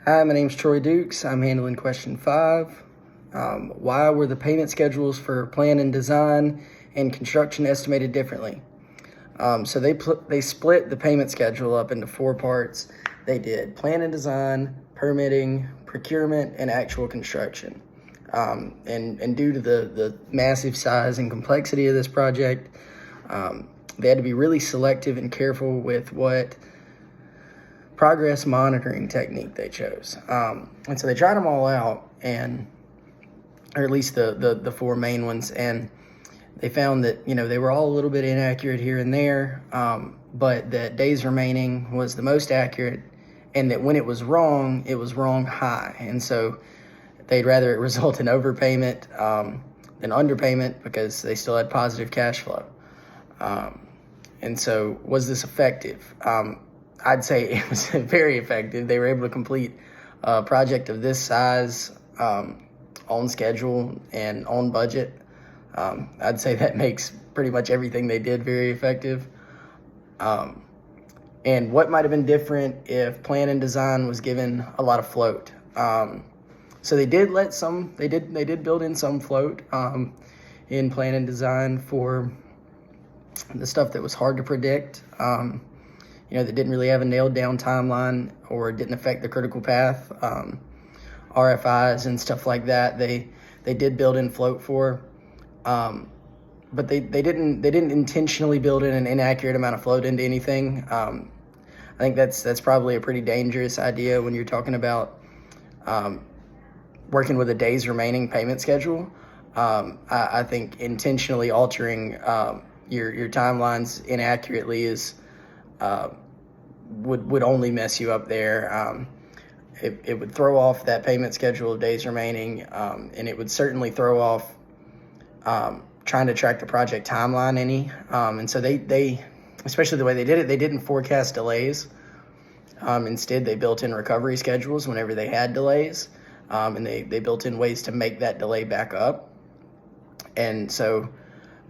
Hi, my name's Troy Dukes. I'm handling question 5. Why were the payment schedules for plan and design and construction estimated differently? So they split the payment schedule up into 4 parts. They did plan and design, permitting, procurement, and actual construction. And due to the massive size and complexity of this project, they had to be really selective and careful with what progress monitoring technique they chose. And so they tried them all out, or at least the 4 main ones, and they found that, they were all a little bit inaccurate here and there, but that days remaining was the most accurate, and that when it was wrong high. And so they'd rather it result in overpayment than underpayment because they still had positive cash flow. And so was this effective? I'd say it was very effective. They were able to complete a project of this size on schedule and on budget. I'd say that makes pretty much everything they did very effective. And what might have been different if plan and design was given a lot of float. So they did build in some float in plan and design for the stuff that was hard to predict. That didn't really have a nailed down timeline or didn't affect the critical path. RFIs and stuff like that, they did build in float for, but they didn't intentionally build in an inaccurate amount of float into anything. I think that's probably a pretty dangerous idea when you're talking about working with a days remaining payment schedule. I think intentionally altering your timelines inaccurately is would only mess you up there. It would throw off that payment schedule of days remaining, and it would certainly throw off trying to track the project timeline any. And so they, especially the way they did it, they didn't forecast delays. Instead, they built in recovery schedules whenever they had delays, and they built in ways to make that delay back up. And so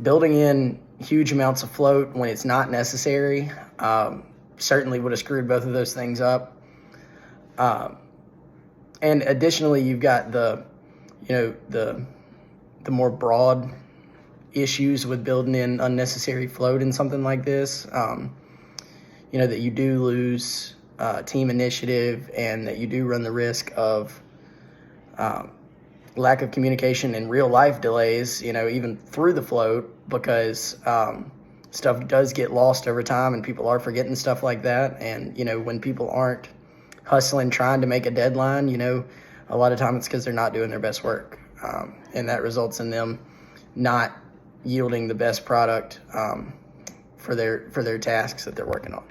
building in huge amounts of float when it's not necessary certainly would have screwed both of those things up. And additionally, you've got the more broad issues with building in unnecessary float in something like this. That you do lose team initiative, and that you do run the risk of lack of communication and real life delays, even through the float, because stuff does get lost over time and people are forgetting stuff like that. And, when people aren't hustling, trying to make a deadline, a lot of time it's because they're not doing their best work. And that results in them not yielding the best product for their tasks that they're working on.